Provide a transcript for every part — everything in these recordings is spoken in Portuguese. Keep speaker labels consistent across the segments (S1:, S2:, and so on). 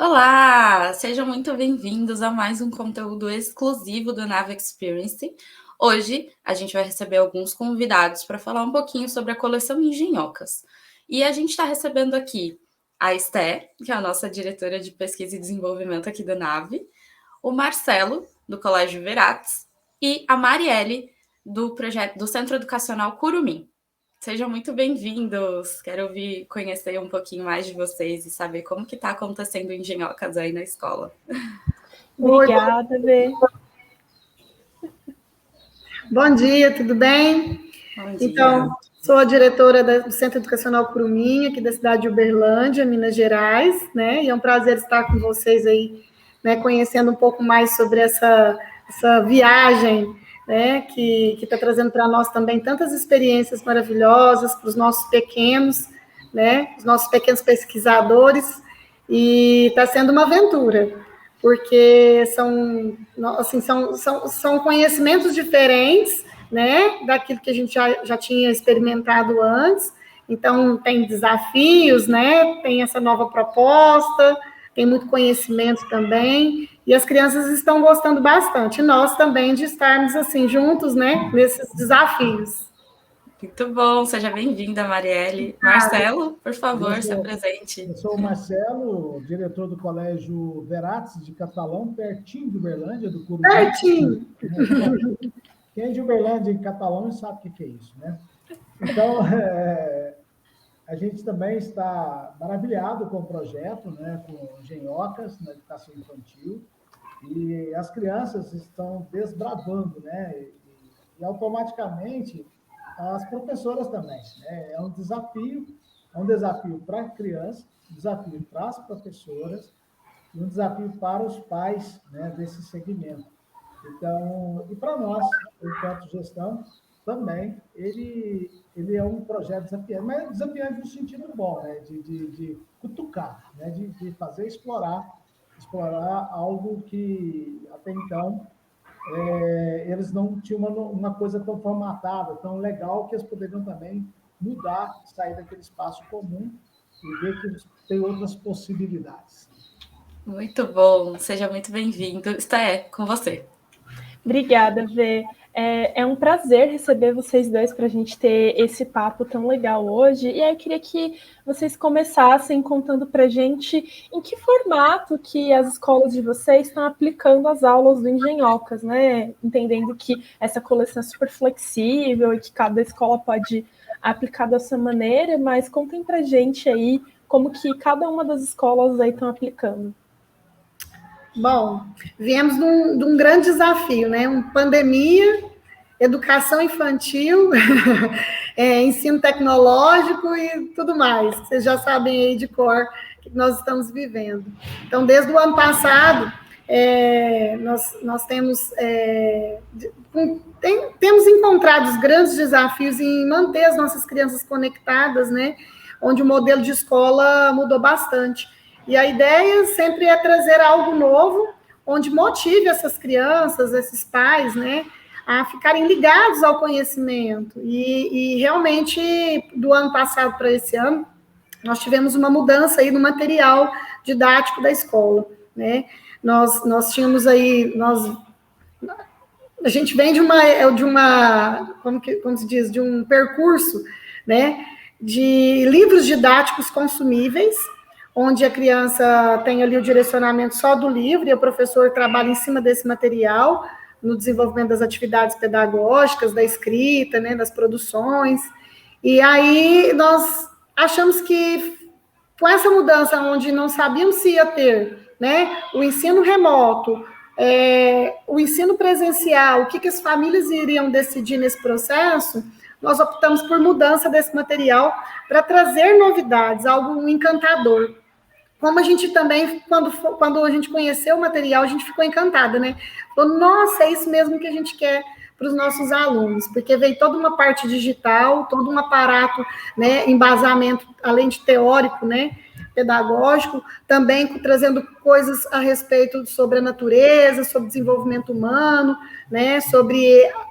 S1: Olá, sejam muito bem-vindos a mais um conteúdo exclusivo do Nave Experience. Hoje a gente vai receber alguns convidados para falar um pouquinho sobre a coleção Engenhocas. E a gente está recebendo aqui a Esté, que é a nossa diretora de pesquisa e desenvolvimento aqui do Nave, o Marcelo, do Colégio Verates, e a Marielle, do projeto do Centro Educacional Curumim. Sejam muito bem-vindos. Quero conhecer um pouquinho mais de vocês e saber como que está acontecendo Engenhocas aí na escola.
S2: Obrigada, Bê.
S3: Bom dia, tudo bem?
S1: Bom dia.
S3: Então, sou a diretora do Centro Educacional Curumim, aqui da cidade de Uberlândia, Minas Gerais, né? E é um prazer estar com vocês aí, né? Conhecendo um pouco mais sobre essa viagem, né? Que está trazendo para nós também tantas experiências maravilhosas para os nossos pequenos, né? Os nossos pequenos pesquisadores, e está sendo uma aventura, porque são conhecimentos diferentes, né, daquilo que a gente já tinha experimentado antes. Então, tem desafios, né, tem essa nova proposta, tem muito conhecimento também, e as crianças estão gostando bastante, e nós também de estarmos, assim, juntos, né, nesses desafios.
S1: Muito bom, seja bem-vinda, Marielle. Marcelo, por favor, se apresente.
S4: Eu sou o Marcelo, diretor do Colégio Verates de Catalão, pertinho de Uberlândia, do Curumim.
S3: Pertinho!
S4: Quem é de Uberlândia e Catalão sabe o que é isso, né? Então, a gente também está maravilhado com o projeto, né, com Engenhocas na educação infantil, e as crianças estão desbravando, né? E automaticamente as professoras também, né? É um desafio para a criança, um desafio para as professoras e um desafio para os pais, né, desse segmento. Então, e para nós, enquanto gestão, também, ele é um projeto desafiante, mas desafiante no sentido bom, né, de cutucar, né, de fazer explorar algo que até então eles não tinham uma coisa tão formatada, tão legal, que eles poderiam também mudar, sair daquele espaço comum e ver que tem outras possibilidades.
S1: Muito bom, seja muito bem-vindo. Esté, com você.
S2: Obrigada, Vê. É um prazer receber vocês dois para a gente ter esse papo tão legal hoje. E aí eu queria que vocês começassem contando para a gente em que formato que as escolas de vocês estão aplicando as aulas do Engenhocas, né? Entendendo que essa coleção é super flexível e que cada escola pode aplicar da sua maneira, mas contem para a gente aí como que cada uma das escolas aí estão aplicando.
S3: Bom, viemos de um grande desafio, né? Uma pandemia, educação infantil, ensino tecnológico e tudo mais. Vocês já sabem aí de cor que nós estamos vivendo. Então, desde o ano passado, nós temos encontrado os grandes desafios em manter as nossas crianças conectadas, né? Onde o modelo de escola mudou bastante. E a ideia sempre é trazer algo novo, onde motive essas crianças, esses pais, né, a ficarem ligados ao conhecimento. E realmente, do ano passado para esse ano, nós tivemos uma mudança aí no material didático da escola, né? Nós tínhamos aí, a gente vem de como se diz, de um percurso, né, de livros didáticos consumíveis, onde a criança tem ali o direcionamento só do livro e o professor trabalha em cima desse material, no desenvolvimento das atividades pedagógicas, da escrita, né, das produções. E aí nós achamos que, com essa mudança, onde não sabíamos se ia ter, né, o ensino remoto, o ensino presencial, o que as famílias iriam decidir nesse processo, nós optamos por mudança desse material para trazer novidades, algo encantador. Como a gente também, quando a gente conheceu o material, a gente ficou encantada, né? Falou, nossa, é isso mesmo que a gente quer para os nossos alunos, porque vem toda uma parte digital, todo um aparato, né, embasamento, além de teórico, né, pedagógico, também trazendo coisas a respeito sobre a natureza, sobre desenvolvimento humano, né,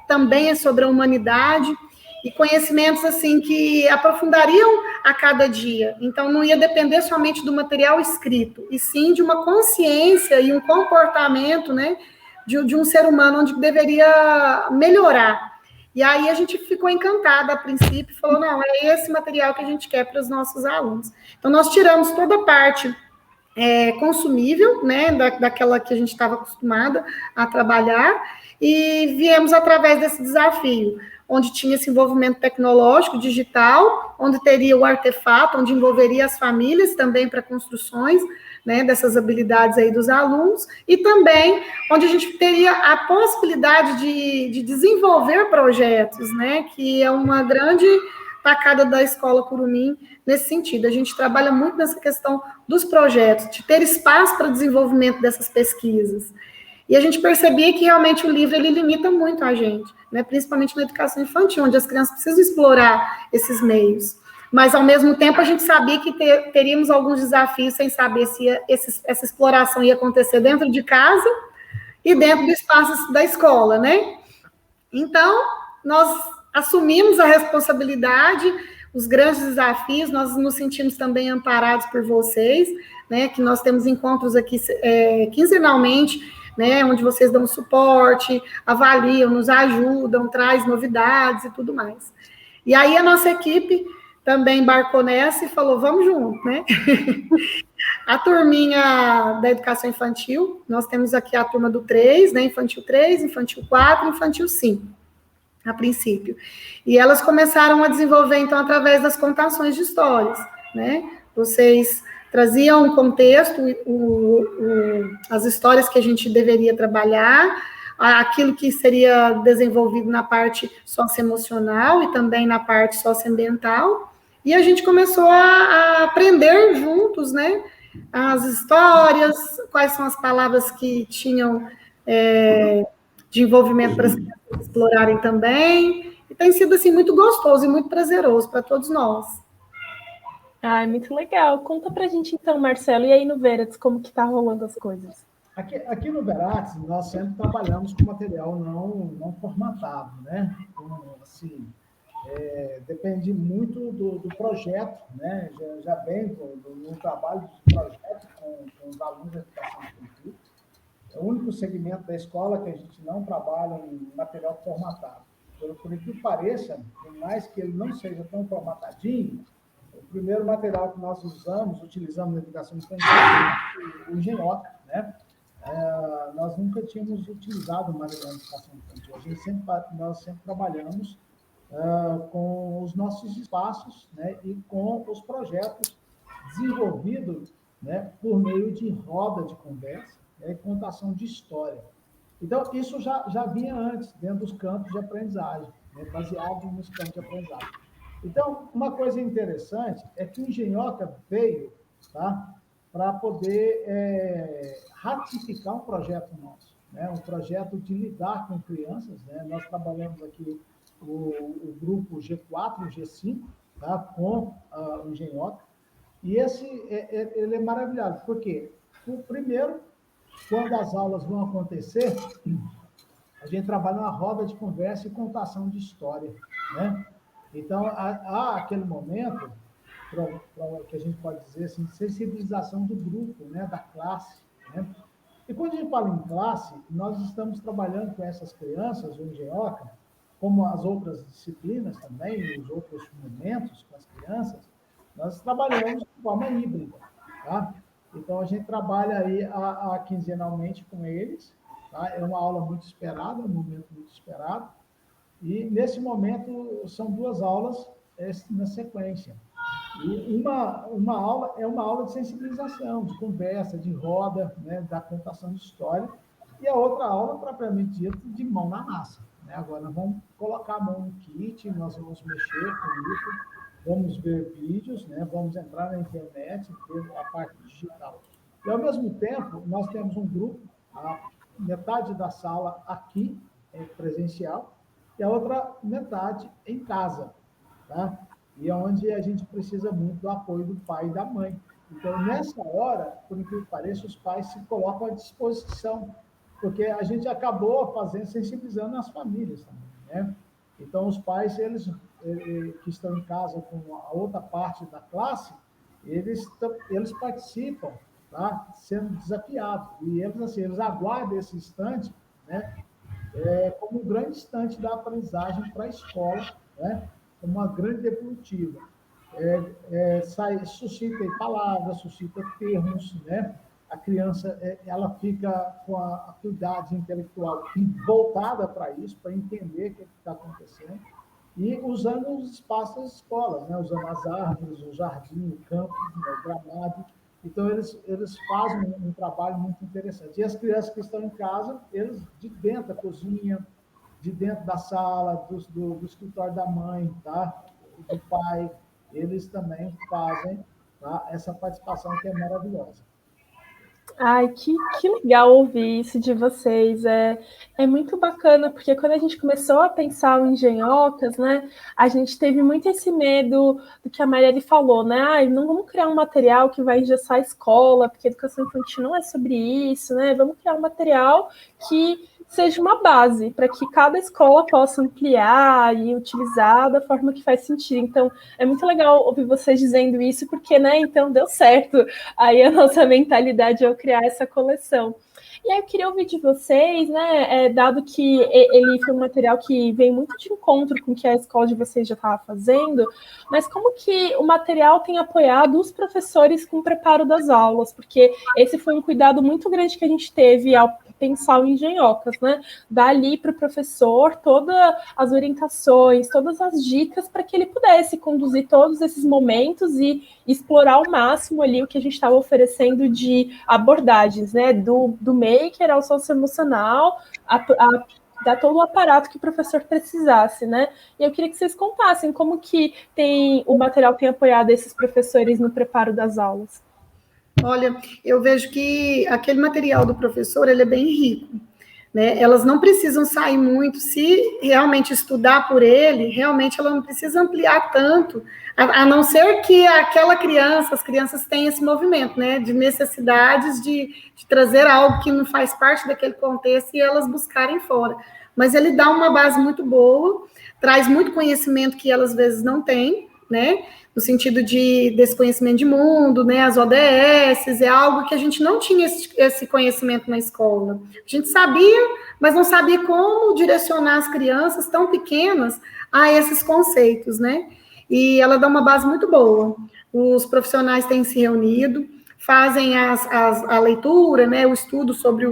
S3: também sobre a humanidade. e conhecimentos assim que aprofundariam a cada dia. Então, não ia depender somente do material escrito, e sim de uma consciência e um comportamento, né, de um ser humano onde deveria melhorar. E aí a gente ficou encantada a princípio, falou, não, é esse material que a gente quer para os nossos alunos. Então, nós tiramos toda a parte consumível, né, daquela que a gente estava acostumada a trabalhar, e viemos através desse desafio, onde tinha esse envolvimento tecnológico, digital, onde teria o artefato, onde envolveria as famílias também para construções, né, dessas habilidades aí dos alunos, e também onde a gente teria a possibilidade de desenvolver projetos, né, que é uma grande tacada da Escola Curumim nesse sentido. A gente trabalha muito nessa questão dos projetos, de ter espaço para desenvolvimento dessas pesquisas. E a gente percebia que realmente o livro ele limita muito a gente, né, principalmente na educação infantil, onde as crianças precisam explorar esses meios. Mas, ao mesmo tempo, a gente sabia que teríamos alguns desafios sem saber se essa exploração ia acontecer dentro de casa e dentro do espaço da escola, né? Então, nós assumimos a responsabilidade, os grandes desafios, nós nos sentimos também amparados por vocês, né? Que nós temos encontros aqui quinzenalmente, né? Onde vocês dão suporte, avaliam, nos ajudam, traz novidades e tudo mais. E aí a nossa equipe também embarcou nessa e falou, vamos junto, né? A turminha da educação infantil, nós temos aqui a turma do 3, né? Infantil 3, infantil 4, infantil 5, a princípio. E elas começaram a desenvolver, então, através das contações de histórias, né? Vocês traziam um contexto, as histórias que a gente deveria trabalhar, aquilo que seria desenvolvido na parte socioemocional e também na parte socioambiental, e a gente começou a aprender juntos, né, as histórias, quais são as palavras que tinham de envolvimento para as crianças explorarem também, e tem sido, assim, muito gostoso e muito prazeroso para todos nós.
S2: Ah, é muito legal. Conta pra gente então, Marcelo, e aí no Verax, como que tá rolando as coisas?
S4: Aqui no Verax, nós sempre trabalhamos com material não formatado, né? Então, assim, depende muito do projeto, né? Já vem no trabalho de projeto com os alunos de educação infantil. É o único segmento da escola que a gente não trabalha em material formatado. Por que pareça, por mais que ele não seja tão formatadinho, o primeiro material que nós utilizamos na educação infantil é o Engenhoca, né? Nós nunca tínhamos utilizado o material de educação infantil. Nós sempre trabalhamos com os nossos espaços, né, e com os projetos desenvolvidos, né, por meio de roda de conversa, né, e contação de história. Então, isso já vinha antes, dentro dos campos de aprendizagem, né, baseado nos campos de aprendizagem. Então, uma coisa interessante é que o Engenhoca veio, tá, para poder ratificar um projeto nosso, né, um projeto de lidar com crianças, né. Nós trabalhamos aqui o grupo G4 e G5, tá, com o Engenhoca, e ele é maravilhoso, porque, primeiro, quando as aulas vão acontecer, a gente trabalha uma roda de conversa e contação de história, né? Então, há aquele momento, que a gente pode dizer assim, de sensibilização do grupo, né, da classe, né? E quando a gente fala em classe, nós estamos trabalhando com essas crianças, o Engenhoca, como as outras disciplinas também, os outros momentos com as crianças, nós trabalhamos de forma híbrida, tá? Então, a gente trabalha aí quinzenalmente com eles, tá? É uma aula muito esperada, um momento muito esperado, e, nesse momento, são 2 aulas na sequência. E uma aula é uma aula de sensibilização, de conversa, de roda, né, da contação de história, e a outra aula, propriamente dita, de mão na massa, né? Agora, nós vamos colocar a mão no kit, nós vamos mexer com isso, vamos ver vídeos, né? Vamos entrar na internet, ver a parte digital. E, ao mesmo tempo, nós temos um grupo, a metade da sala aqui, presencial, e a outra metade em casa, tá? E é onde a gente precisa muito do apoio do pai e da mãe. Então, nessa hora, por incrível que pareça, os pais se colocam à disposição, porque a gente acabou sensibilizando as famílias também, né? Então, os pais, eles que estão em casa com a outra parte da classe, eles participam, tá? Sendo desafiados. E eles, assim, eles aguardam esse instante, né? Como um grande instante da aprendizagem para a escola, né? Como uma grande evolutiva. Suscita palavras, suscita termos, né? A criança ela fica com a acuidade intelectual voltada para isso, para entender o que está acontecendo, e usando os espaços das escolas, né? Usando as árvores, o jardim, o campo, né? O gramado. Então, eles fazem um trabalho muito interessante. E as crianças que estão em casa, eles de dentro da cozinha, de dentro da sala, do escritório da mãe, tá? Do pai, eles também fazem, tá? Essa participação que é maravilhosa.
S2: Ai, que legal ouvir isso de vocês. É muito bacana, porque quando a gente começou a pensar em engenhocas, né, a gente teve muito esse medo do que a Marielle falou, né? Ai, não vamos criar um material que vai engessar a escola, porque educação infantil não é sobre isso, né? Vamos criar um material que seja uma base para que cada escola possa ampliar e utilizar da forma que faz sentido. Então, é muito legal ouvir vocês dizendo isso, porque, né, então deu certo. Aí a nossa mentalidade é criar essa coleção. E aí eu queria ouvir de vocês, né, dado que ele foi um material que vem muito de encontro com o que a escola de vocês já estava fazendo, mas como que o material tem apoiado os professores com o preparo das aulas? Porque esse foi um cuidado muito grande que a gente teve ao pensar o Engenhocas, né? Dar ali para o professor todas as orientações, todas as dicas para que ele pudesse conduzir todos esses momentos e explorar ao máximo ali o que a gente estava oferecendo de abordagens, né? Do maker ao socioemocional, dar todo o aparato que o professor precisasse, né? E eu queria que vocês contassem como que o material tem apoiado esses professores no preparo das aulas.
S3: Olha, eu vejo que aquele material do professor, ele é bem rico, né? Elas não precisam sair muito, se realmente estudar por ele, realmente ela não precisa ampliar tanto, a não ser que aquela criança, as crianças têm esse movimento, né, de necessidades de trazer algo que não faz parte daquele contexto e elas buscarem fora. Mas ele dá uma base muito boa, traz muito conhecimento que elas às vezes não têm, né, no sentido desse conhecimento de mundo, né, as ODS, é algo que a gente não tinha esse conhecimento na escola. A gente sabia, mas não sabia como direcionar as crianças tão pequenas a esses conceitos, né? E ela dá uma base muito boa. Os profissionais têm se reunido, fazem a leitura, né, o estudo sobre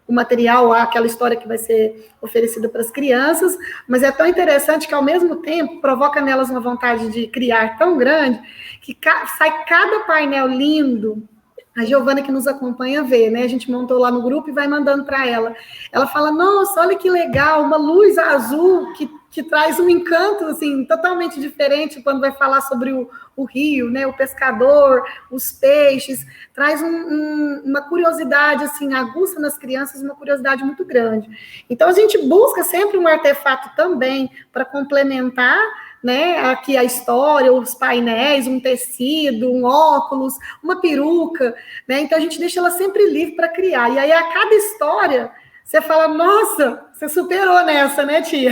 S3: o material, aquela história que vai ser oferecida para as crianças, mas é tão interessante que, ao mesmo tempo, provoca nelas uma vontade de criar tão grande, que sai cada painel lindo. A Giovana, que nos acompanha, vê, né? A gente montou lá no grupo e vai mandando para ela. Ela fala, nossa, olha que legal, uma luz azul que traz um encanto, assim, totalmente diferente quando vai falar sobre o rio, né? O pescador, os peixes, traz uma curiosidade, assim, aguça nas crianças, uma curiosidade muito grande. Então, a gente busca sempre um artefato também para complementar, né, aqui a história, os painéis, um tecido, um óculos, uma peruca, né? Então a gente deixa ela sempre livre para criar. E aí a cada história você fala, nossa, você superou nessa, né, tia?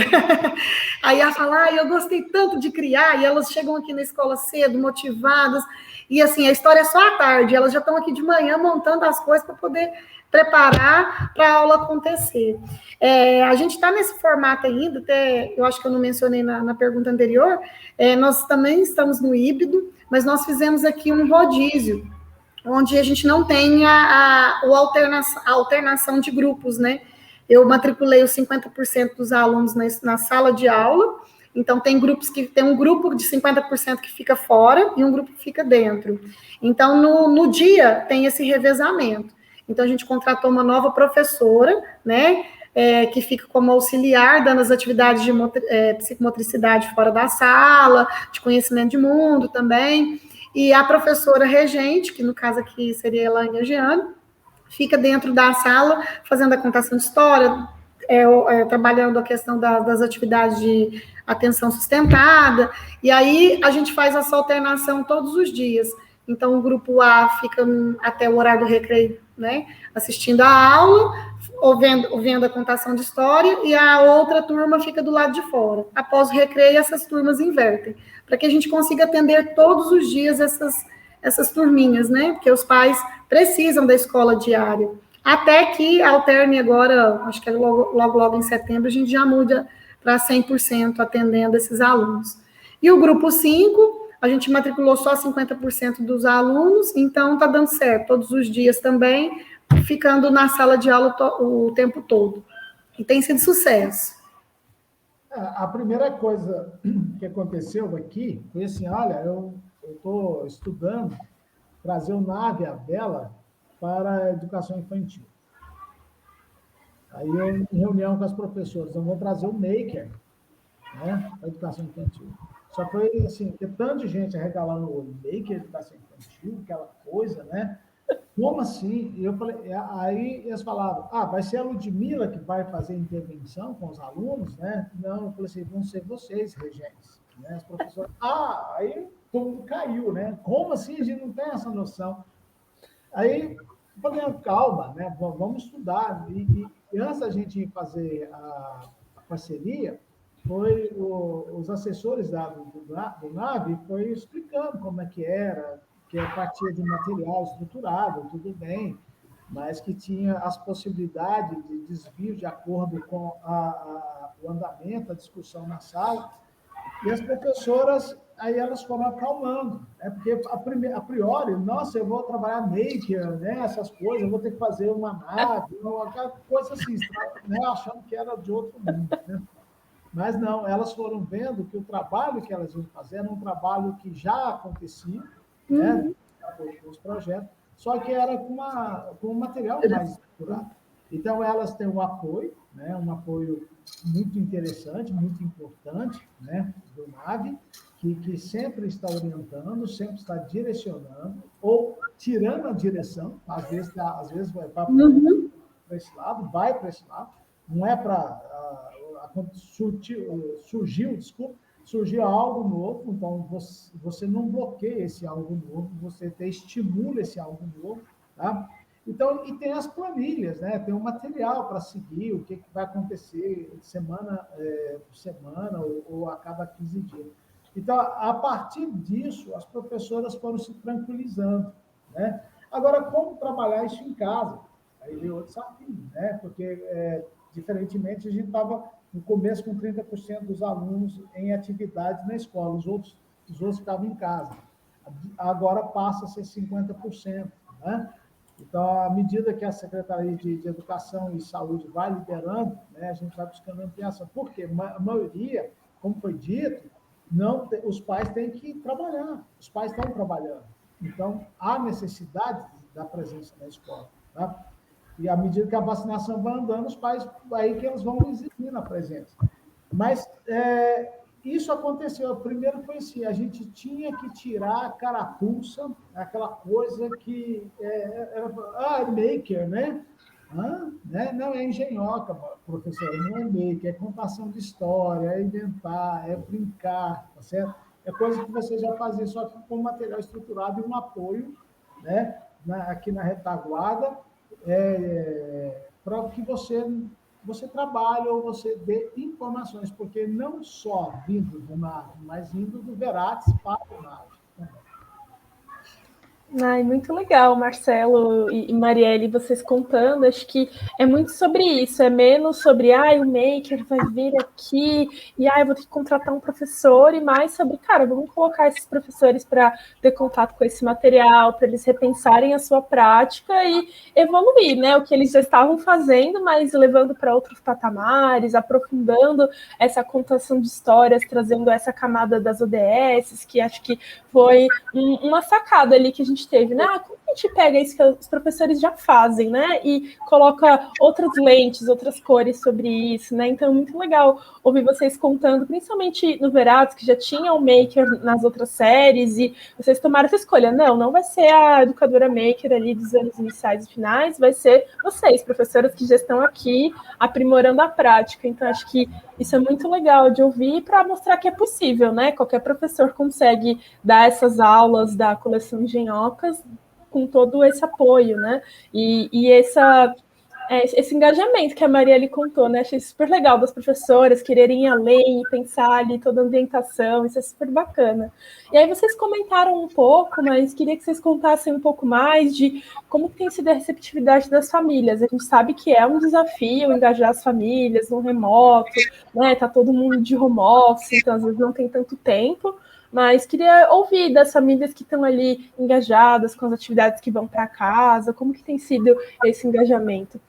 S3: Aí ela fala, eu gostei tanto de criar, e elas chegam aqui na escola cedo, motivadas, e assim, a história é só à tarde, elas já estão aqui de manhã montando as coisas para poder preparar para a aula acontecer. A gente está nesse formato ainda, até eu acho que eu não mencionei na pergunta anterior, nós também estamos no híbrido, mas nós fizemos aqui um rodízio, onde a gente não tem a alternação de grupos, né? Eu matriculei os 50% dos alunos na sala de aula, então tem um grupo de 50% que fica fora e um grupo que fica dentro. Então, no dia, tem esse revezamento. Então, a gente contratou uma nova professora, né, que fica como auxiliar, dando as atividades de psicomotricidade fora da sala, de conhecimento de mundo também, e a professora regente, que no caso aqui seria Elaine Agiano, fica dentro da sala, fazendo a contação de história, trabalhando a questão das atividades de atenção sustentada, e aí a gente faz essa alternação todos os dias. Então, o grupo A fica até o horário do recreio, né, assistindo a aula, ouvindo a contação de história, e a outra turma fica do lado de fora. Após o recreio, essas turmas invertem, para que a gente consiga atender todos os dias essas turminhas, né? Porque os pais precisam da escola diária. Até que alterne agora, acho que é logo em setembro, a gente já muda para 100% atendendo esses alunos. E o grupo 5, a gente matriculou só 50% dos alunos, então está dando certo, todos os dias também, ficando na sala de aula o tempo todo. E tem sido sucesso.
S4: A primeira coisa que aconteceu aqui foi assim, olha, eu estou estudando trazer o NAVE, a Bela, para a educação infantil. Aí eu, em reunião com as professoras, eu vou trazer o Maker, né, para a educação infantil. Só foi assim, ter tanta gente arregalando o olho, Maker, educação infantil, aquela coisa, né? Como assim? E eu falei, aí eles falavam, vai ser a Ludmila que vai fazer intervenção com os alunos, né? Não, eu falei assim, vão ser vocês, regentes, né? As professoras, aí todo mundo caiu, né? Como assim? A gente não tem essa noção. Aí, eu falei, calma, né? Vamos estudar. E antes da gente fazer a parceria, foi os assessores do NAVE foi explicando como é que era, que partia de material estruturado, tudo bem, mas que tinha as possibilidades de desvio de acordo com o andamento, a discussão na sala. E as professoras, aí elas foram acalmando, né? Porque a priori, nossa, eu vou trabalhar maker, né? Essas coisas, eu vou ter que fazer uma nave, aquela coisa assim, né? Achando que era de outro mundo, né? Mas não, elas foram vendo que o trabalho que elas iam fazer era um trabalho que já acontecia, né? Os projetos, só que era com um material mais estruturado. Então, elas têm um apoio, né? Um apoio muito interessante, muito importante, né? Do NAVE, que sempre está orientando, sempre está direcionando, ou tirando a direção, às vezes vai para esse lado, vai para esse lado, não é para... surgiu algo novo, então você não bloqueia esse algo novo, você estimula esse algo novo, tá? Então, e tem as planilhas, né? Tem um material para seguir, o que vai acontecer semana por semana ou a cada 15 dias. Então, a partir disso, as professoras foram se tranquilizando, né? Agora, como trabalhar isso em casa? Aí veio outro desafio, né? Porque, diferentemente, a gente estava no começo com 30% dos alunos em atividades na escola, os outros ficavam em casa. Agora passa a ser 50%, né? Então, à medida que a Secretaria de Educação e Saúde vai liberando, né, a gente vai buscando ampliação. Por quê? A maioria, como foi dito, os pais têm que trabalhar, os pais estão trabalhando. Então, há necessidade da presença na escola, tá? E à medida que a vacinação vai andando, os pais, aí que eles vão exigir na presença. Mas isso aconteceu. Primeiro foi assim, a gente tinha que tirar a carapuça, aquela coisa que era maker, né? Né? Não é engenhoca, professor, não é maker, é contação de história, é inventar, é brincar, tá certo? É coisa que você já fazia, só que com material estruturado e um apoio, né? Aqui na retaguarda, para que você trabalhe ou você dê informações, porque não só vindo do NAVE, mas vindo do Veratis para o NAVE também.
S2: Ai, muito legal, Marcelo e Marielle, vocês contando. Acho que é muito sobre isso, é menos sobre o maker vai vir aqui e eu vou ter que contratar um professor, e mais sobre, cara, vamos colocar esses professores para ter contato com esse material, para eles repensarem a sua prática e evoluir, né? O que eles já estavam fazendo, mas levando para outros patamares, aprofundando essa contação de histórias, trazendo essa camada das ODS, que acho que foi uma sacada ali que a gente teve, né? Como a gente pega isso que os professores já fazem, né? E coloca outras lentes, outras cores sobre isso, né? Então é muito legal ouvir vocês contando, principalmente no Veratis, que já tinha o Maker nas outras séries, e vocês tomaram essa escolha. Não vai ser a educadora Maker ali dos anos iniciais e finais, vai ser vocês, professoras que já estão aqui aprimorando a prática. Então acho que isso é muito legal de ouvir para mostrar que é possível, né? Qualquer professor consegue dar essas aulas da coleção Engenhocas com todo esse apoio, né? E esse engajamento que a Marielle contou, né? Achei super legal das professoras quererem ir além e pensar ali toda a ambientação, isso é super bacana. E aí vocês comentaram um pouco, mas queria que vocês contassem um pouco mais de como tem sido a receptividade das famílias. A gente sabe que é um desafio engajar as famílias no remoto, né? Tá todo mundo de home office, então às vezes não tem tanto tempo. Mas queria ouvir das famílias que estão ali engajadas com as atividades que vão para casa, como que tem sido esse engajamento?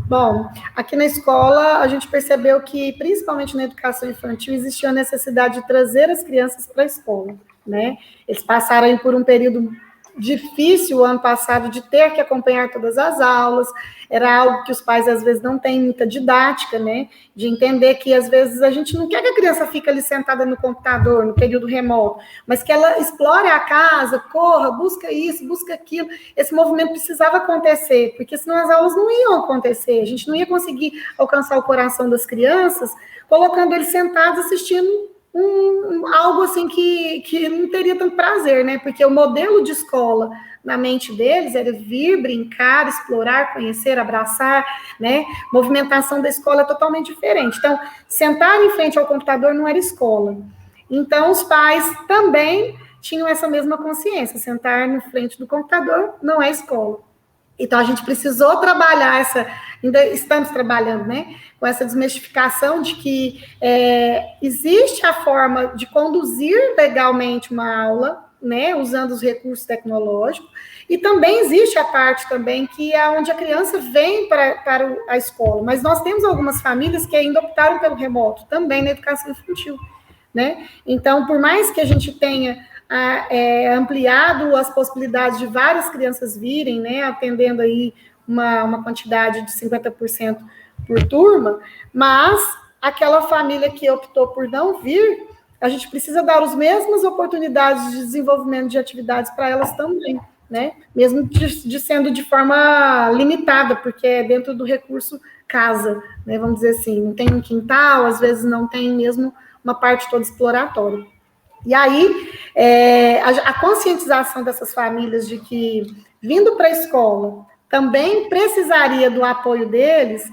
S3: Bom, aqui na escola a gente percebeu que, principalmente na educação infantil, existia a necessidade de trazer as crianças para a escola, né? Eles passaram aí por um período difícil o ano passado de ter que acompanhar todas as aulas, era algo que os pais às vezes não têm muita didática, né? De entender que às vezes a gente não quer que a criança fique ali sentada no computador, no período remoto, mas que ela explore a casa, corra, busca isso, busca aquilo. Esse movimento precisava acontecer, porque senão as aulas não iam acontecer, a gente não ia conseguir alcançar o coração das crianças, colocando eles sentados assistindo algo assim que não teria tanto prazer, né? Porque o modelo de escola na mente deles era vir, brincar, explorar, conhecer, abraçar, né? Movimentação da escola é totalmente diferente. Então, sentar em frente ao computador não era escola. Então, os pais também tinham essa mesma consciência, sentar na frente do computador não é escola. Então, a gente precisou trabalhar ainda estamos trabalhando, né, com essa desmistificação de que existe a forma de conduzir legalmente uma aula, né, usando os recursos tecnológicos, e também existe a parte também que é onde a criança vem para a escola, mas nós temos algumas famílias que ainda optaram pelo remoto, também na educação infantil, né, então, por mais que a gente tenha ampliado as possibilidades de várias crianças virem, né, atendendo aí uma quantidade de 50% por turma, mas aquela família que optou por não vir, a gente precisa dar as mesmas oportunidades de desenvolvimento de atividades para elas também, né, mesmo de sendo de forma limitada, porque é dentro do recurso casa, né, vamos dizer assim, não tem um quintal, às vezes não tem mesmo uma parte toda exploratória. E aí, a conscientização dessas famílias de que, vindo para a escola, também precisaria do apoio deles,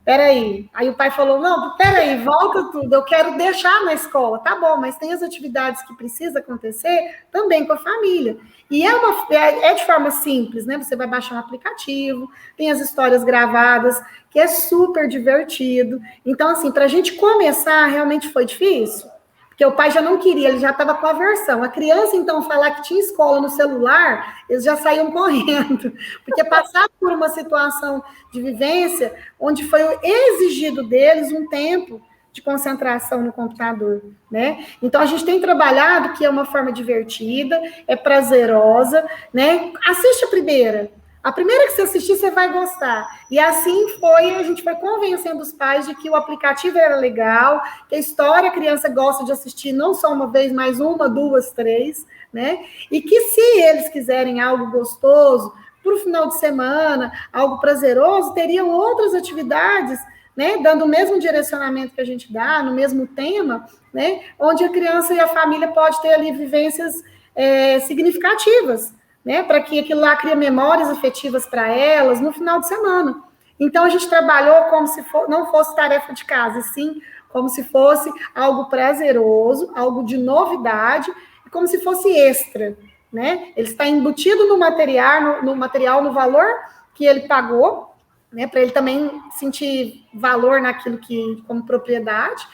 S3: peraí. Aí o pai falou, não, peraí, volta tudo, eu quero deixar na escola. Tá bom, mas tem as atividades que precisa acontecer também com a família. E é de forma simples, né? Você vai baixar um aplicativo, tem as histórias gravadas, que é super divertido. Então, assim, para a gente começar, realmente foi difícil. Porque o pai já não queria, ele já estava com aversão. A criança, então, falar que tinha escola no celular, eles já saíam correndo. Porque passaram por uma situação de vivência onde foi exigido deles um tempo de concentração no computador, né? Então, a gente tem trabalhado que é uma forma divertida, é prazerosa, né? Assiste a primeira. A primeira que você assistir, você vai gostar. E assim a gente foi convencendo os pais de que o aplicativo era legal, que a história a criança gosta de assistir não só uma vez, mas uma, duas, três, né? E que se eles quiserem algo gostoso, para o final de semana, algo prazeroso, teriam outras atividades, né? Dando o mesmo direcionamento que a gente dá, no mesmo tema, né? Onde a criança e a família pode ter ali vivências significativas, né, para que aquilo lá crie memórias afetivas para elas no final de semana. Então, a gente trabalhou como se não fosse tarefa de casa, sim, como se fosse algo prazeroso, algo de novidade, como se fosse extra, né? Ele está embutido no material, no valor que ele pagou, né, para ele também sentir valor naquilo como propriedade,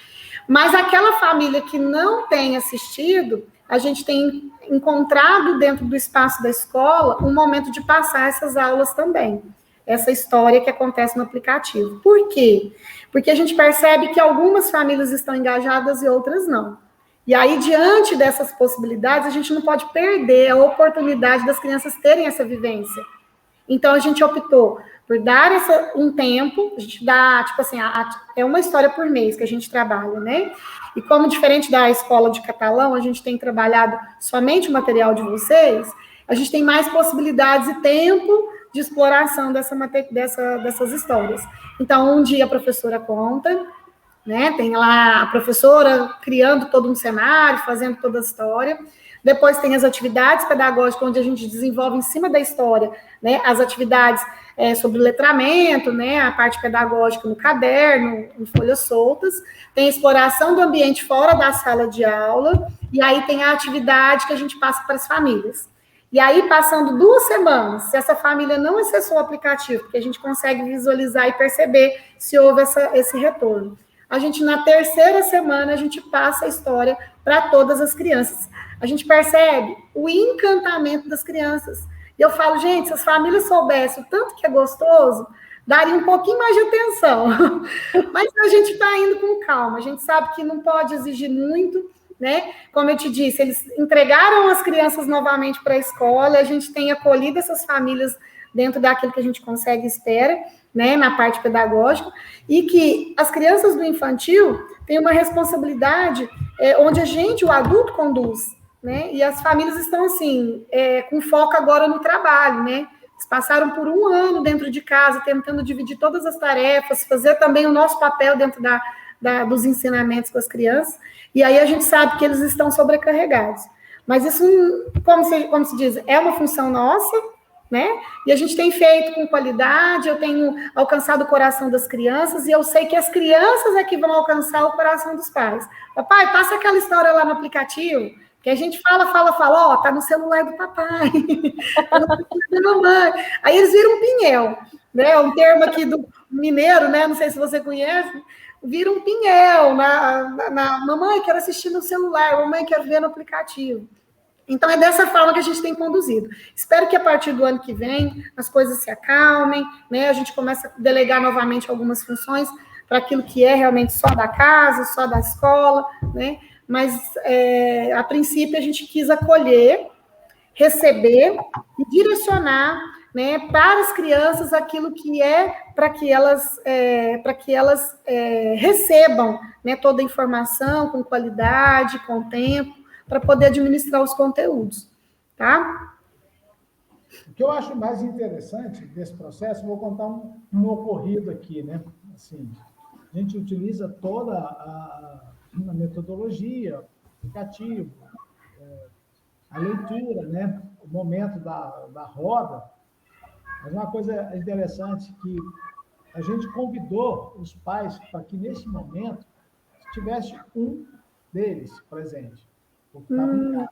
S3: mas aquela família que não tem assistido, a gente tem encontrado dentro do espaço da escola um momento de passar essas aulas também, essa história que acontece no aplicativo. Por quê? Porque a gente percebe que algumas famílias estão engajadas e outras não. E aí, diante dessas possibilidades, a gente não pode perder a oportunidade das crianças terem essa vivência. Então, a gente optou por dar um tempo, a gente dá, tipo assim, é uma história por mês que a gente trabalha, né? E como diferente da escola de catalão, a gente tem trabalhado somente o material de vocês, a gente tem mais possibilidades e tempo de exploração dessas histórias. Então, um dia a professora conta, né? Tem lá a professora criando todo um cenário, fazendo toda a história. Depois tem as atividades pedagógicas, onde a gente desenvolve em cima da história, né, as atividades sobre letramento, né, a parte pedagógica no caderno, em folhas soltas, tem a exploração do ambiente fora da sala de aula, e aí tem a atividade que a gente passa para as famílias. E aí, passando 2 semanas, se essa família não acessou o aplicativo, porque a gente consegue visualizar e perceber se houve esse retorno. A gente, na 3ª semana, a gente passa a história para todas as crianças. A gente percebe o encantamento das crianças. E eu falo, gente, se as famílias soubessem o tanto que é gostoso, daria um pouquinho mais de atenção. Mas a gente está indo com calma. A gente sabe que não pode exigir muito, né? Como eu te disse, eles entregaram as crianças novamente para a escola, a gente tem acolhido essas famílias dentro daquilo que a gente consegue e espera, né, na parte pedagógica, e que as crianças do infantil têm uma responsabilidade onde a gente, o adulto, conduz, né, e as famílias estão, assim, com foco agora no trabalho, né, eles passaram por 1 ano dentro de casa, tentando dividir todas as tarefas, fazer também o nosso papel dentro dos ensinamentos com as crianças, e aí a gente sabe que eles estão sobrecarregados. Mas isso, como se diz, é uma função nossa, né? E a gente tem feito com qualidade, eu tenho alcançado o coração das crianças, e eu sei que as crianças é que vão alcançar o coração dos pais. Papai, passa aquela história lá no aplicativo, que a gente fala, ó, tá no celular do papai, tá no celular da mamãe. Aí eles viram um pinhel, né? Um termo aqui do mineiro, né? Não sei se você conhece, vira um pinhel na mamãe, quero assistir no celular, mamãe, quero ver no aplicativo. Então, é dessa forma que a gente tem conduzido. Espero que a partir do ano que vem as coisas se acalmem, né? A gente comece a delegar novamente algumas funções para aquilo que é realmente só da casa, só da escola, né? Mas, a princípio, a gente quis acolher, receber e direcionar, né, para as crianças aquilo que para que elas recebam, né, toda a informação com qualidade, com tempo, para poder administrar os conteúdos, tá?
S4: O que eu acho mais interessante desse processo, vou contar um ocorrido aqui, né? Assim, a gente utiliza toda a metodologia, o aplicativo, a leitura, né? O momento da roda. Mas uma coisa interessante que a gente convidou os pais para que, nesse momento, tivesse um deles presente, porque estava em casa,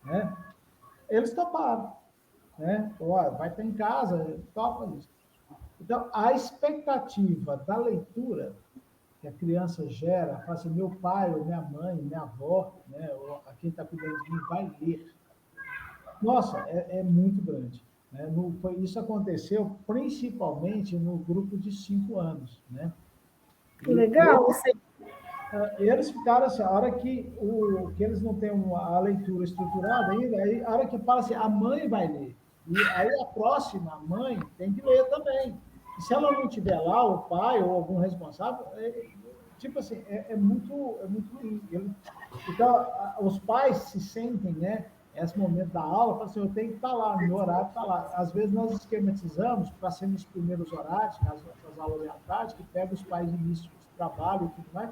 S4: né? Eles toparam, né? Vai estar em casa, topa isso. Então, a expectativa da leitura que a criança gera, fala assim, meu pai, ou minha mãe, minha avó, né, ou quem está cuidando de mim, vai ler. Nossa, é muito grande. Né? Isso aconteceu principalmente no grupo de 5 anos. Né?
S3: Que legal.
S4: Eles ficaram assim, a hora que eles não têm a leitura estruturada ainda, aí, a hora que fala assim, a mãe vai ler. E aí a próxima mãe tem que ler também. E se ela não tiver lá, o pai ou algum responsável, tipo assim, é muito ruim. Então, os pais se sentem, né? Esse momento da aula, falam assim, eu tenho que estar lá, meu horário está lá. Às vezes nós esquematizamos para ser nos primeiros horários, nas aulas da tarde, que pega os pais de início de trabalho e tudo mais,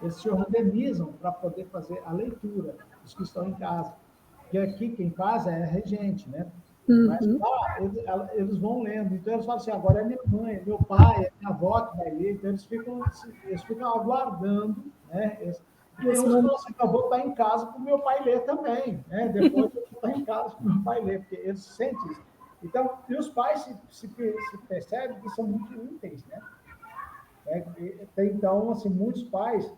S4: eles se organizam para poder fazer a leitura, os que estão em casa. Porque aqui quem faz é a regente, né? Mas lá eles vão lendo. Então eles falam assim, agora é minha mãe, é meu pai, é minha avó que vai ler. Então eles ficam aguardando, né? Tem uns que falam assim, eu vou estar em casa para o meu pai ler também, né? Depois eu vou estar em casa para o meu pai ler, porque eles sentem isso. Então, e os pais se percebem que são muito úteis, né? Então, assim, muitos pais,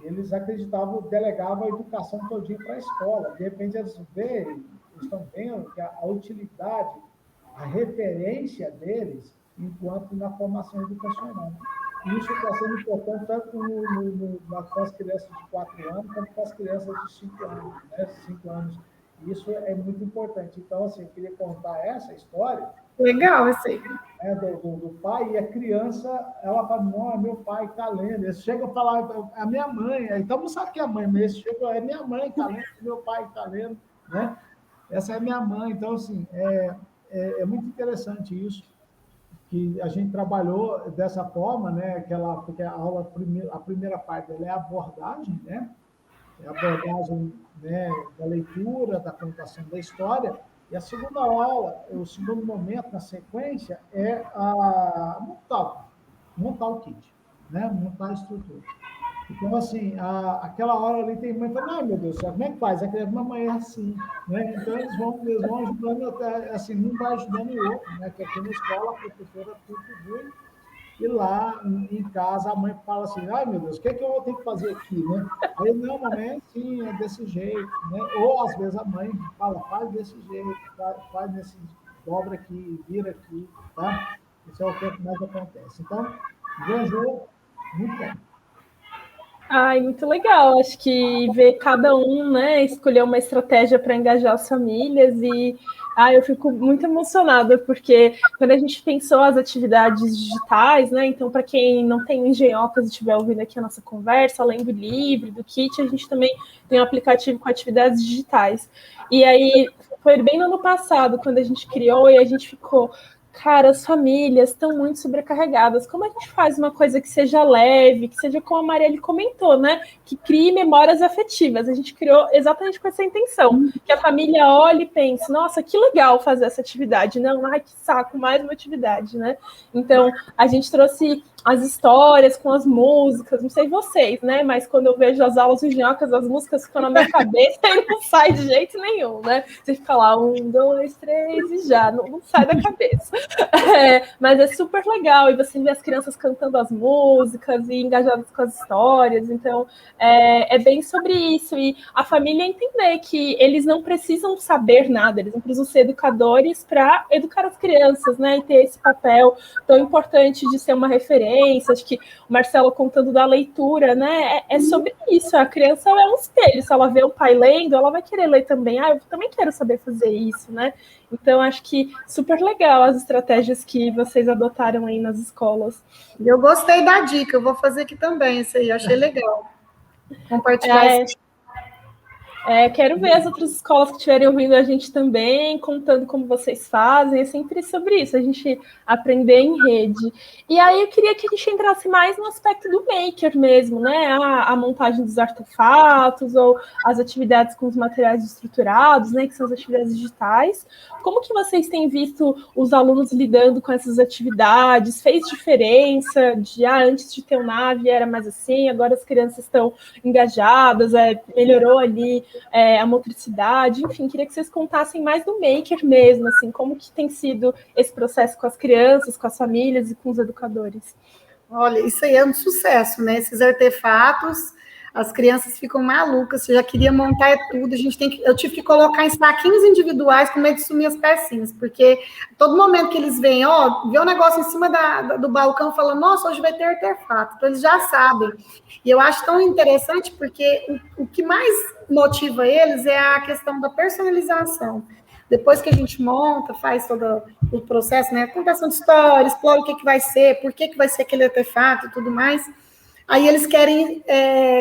S4: eles acreditavam, delegavam a educação todinha para a escola. De repente, eles estão vendo que a utilidade, a referência deles, enquanto na formação educacional. E isso está sendo importante tanto com as crianças de 4 anos, quanto com as crianças de 5 anos, né? 5 anos. Isso é muito importante. Então, assim, eu queria contar essa história.
S3: Legal, eu sei.
S4: Do pai, e a criança, ela fala, não, meu pai está lendo. Eles chegam a falar, a minha mãe, então não sabe que é a mãe, mas eles chegam, é minha mãe que está lendo, meu pai está lendo, né? Essa é minha mãe. Então, assim, é muito interessante isso, que a gente trabalhou dessa forma, né? Porque a primeira parte dela é a abordagem, né? É a abordagem, né, da leitura, da contação da história, E a segunda aula, o segundo momento na sequência é montar o kit, né? Montar a estrutura. Então, assim, aquela hora ali tem mãe falando, ai, meu Deus do céu, como é que faz? A criança, mamãe, é assim, né? Então, eles vão ajudando, assim, um vai ajudando o outro, né? Que aqui na escola a professora contribui, e lá em casa a mãe fala assim, ai, meu Deus, o que é que eu vou ter que fazer aqui, né? Aí, não, mamãe, é assim, é desse jeito, né? Ou, às vezes, a mãe fala, faz desse jeito, faz desse, dobra aqui, vira aqui, tá? Isso é o que mais acontece. Então, viajou muito bem.
S2: Ai, muito legal. Acho que ver cada um, né, escolher uma estratégia para engajar as famílias e eu fico muito emocionada, porque quando a gente pensou as atividades digitais, né? Então, para quem não tem Engenhocas e estiver ouvindo aqui a nossa conversa, além do livro, do kit, a gente também tem um aplicativo com atividades digitais. E aí foi bem no ano passado, quando a gente criou, e a gente ficou. Cara, as famílias estão muito sobrecarregadas. Como a gente faz uma coisa que seja leve, que seja como a Marielle comentou, né? Que crie memórias afetivas. A gente criou exatamente com essa intenção. Que a família olhe e pense, nossa, que legal fazer essa atividade. Não, ai, que saco, mais uma atividade, né? Então, a gente trouxe as histórias com as músicas, não sei vocês, né? Mas quando eu vejo as aulas Engenhocas, as músicas ficam na minha cabeça e não sai de jeito nenhum, né? Você fica lá, 1, 2, 3 e já, não sai da cabeça. Mas é super legal, e você vê as crianças cantando as músicas e engajadas com as histórias, então é bem sobre isso, e a família entender que eles não precisam saber nada, eles não precisam ser educadores para educar as crianças, né? E ter esse papel tão importante de ser uma referência. Acho que o Marcelo contando da leitura, né? É sobre isso. A criança é um espelho. Se ela vê o pai lendo, ela vai querer ler também. Eu também quero saber fazer isso, né? Então, acho que super legal as estratégias que vocês adotaram aí nas escolas.
S3: Eu gostei da dica, eu vou fazer aqui também isso aí, achei legal. Compartilhar isso.
S2: Quero ver as outras escolas que estiverem ouvindo a gente também, contando como vocês fazem, é sempre sobre isso, a gente aprender em rede. E aí eu queria que a gente entrasse mais no aspecto do maker mesmo, né? A montagem dos artefatos, ou as atividades com os materiais estruturados, né? Que são as atividades digitais. Como que vocês têm visto os alunos lidando com essas atividades? Fez diferença de antes de ter o Nave era mais assim, agora as crianças estão engajadas, melhorou ali a motricidade, enfim, queria que vocês contassem mais do maker mesmo, assim, como que tem sido esse processo com as crianças, com as famílias e com os educadores.
S3: Olha, isso aí é um sucesso, né? Esses artefatos, as crianças ficam malucas, você já queria montar tudo, eu tive que colocar em saquinhos individuais com medo de sumir as pecinhas, porque todo momento que eles vêm, vê um negócio em cima do balcão falando, nossa, hoje vai ter artefato, então eles já sabem. E eu acho tão interessante porque o que mais motiva eles é a questão da personalização. Depois que a gente monta, faz todo o processo, né? Contação de história, explora o que vai ser, por que vai ser aquele artefato e tudo mais. Aí eles querem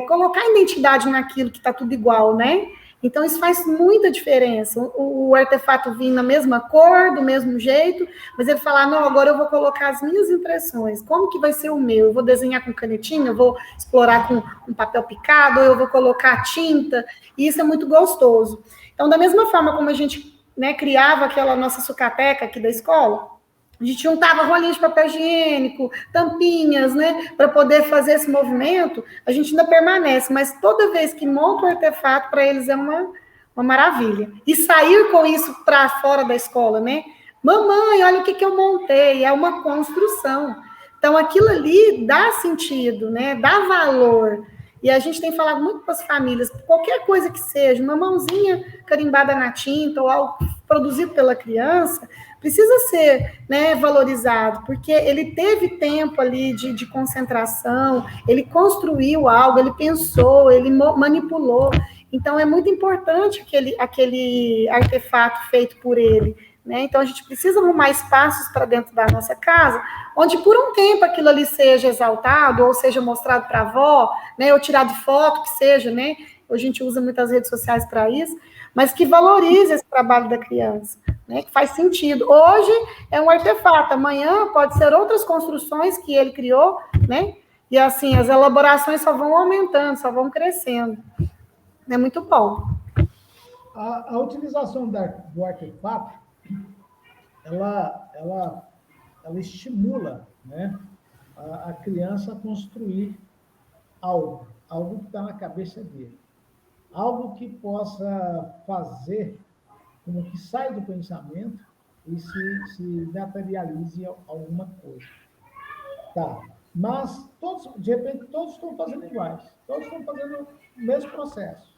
S3: colocar identidade naquilo que está tudo igual, né? Então, isso faz muita diferença. O artefato vir na mesma cor, do mesmo jeito, mas ele falar, não, agora eu vou colocar as minhas impressões. Como que vai ser o meu? Eu vou desenhar com canetinha, eu vou explorar com papel picado, ou eu vou colocar tinta, e isso é muito gostoso. Então, da mesma forma como a gente, né, criava aquela nossa sucateca aqui da escola, a gente juntava rolinhas de papel higiênico, tampinhas, né, para poder fazer esse movimento, a gente ainda permanece, mas toda vez que monta o artefato, para eles é uma maravilha. E sair com isso para fora da escola, né? Mamãe, olha o que eu montei, é uma construção. Então, aquilo ali dá sentido, né, dá valor. E a gente tem falado muito com as famílias, qualquer coisa que seja, uma mãozinha carimbada na tinta ou algo produzido pela criança, precisa ser, né, valorizado, porque ele teve tempo ali de concentração, ele construiu algo, ele pensou, ele manipulou. Então, é muito importante aquele artefato feito por ele, né? Então, a gente precisa arrumar espaços para dentro da nossa casa, onde por um tempo aquilo ali seja exaltado, ou seja mostrado para a avó, né, ou tirado foto, que seja, né? Hoje a gente usa muitas redes sociais para isso, mas que valorize esse trabalho da criança, né, que faz sentido. Hoje é um artefato, amanhã pode ser outras construções que ele criou, né? E assim, as elaborações só vão aumentando, só vão crescendo. É muito bom.
S4: a utilização do artefato, ela estimula, né, a criança a construir algo que está na cabeça dele. Algo que possa fazer como que saia do pensamento e se materialize alguma coisa. Tá. Mas, de repente, todos estão fazendo iguais. Todos estão fazendo o mesmo processo.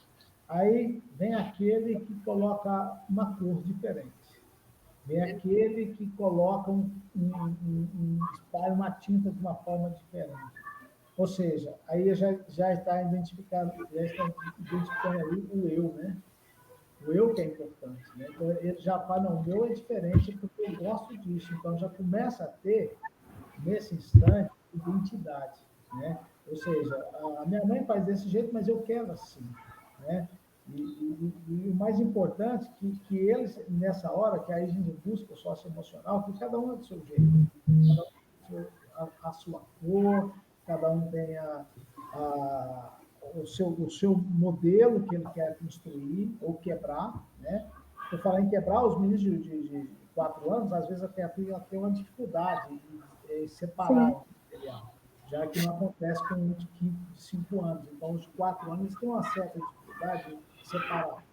S4: Aí vem aquele que coloca uma cor diferente. Vem aquele que coloca espalha uma tinta de uma forma diferente. Ou seja, aí já está identificando ali o eu, né? O eu que é importante, né? Então, ele já fala, não, o meu é diferente porque eu gosto disso. Então, já começa a ter, nesse instante, identidade, né? Ou seja, a minha mãe faz desse jeito, mas eu quero assim, né? E o mais importante que eles, nessa hora, que aí a gente busca o socioemocional, que cada um é do seu jeito, cada um tem a sua cor, cada um tem o seu modelo que ele quer construir ou quebrar, né? Eu falei em quebrar, os meninos de 4 anos, às vezes até tem uma dificuldade em separar o material, já que não acontece com um de 5 anos. Então, os de 4 anos têm uma certa dificuldade de separar.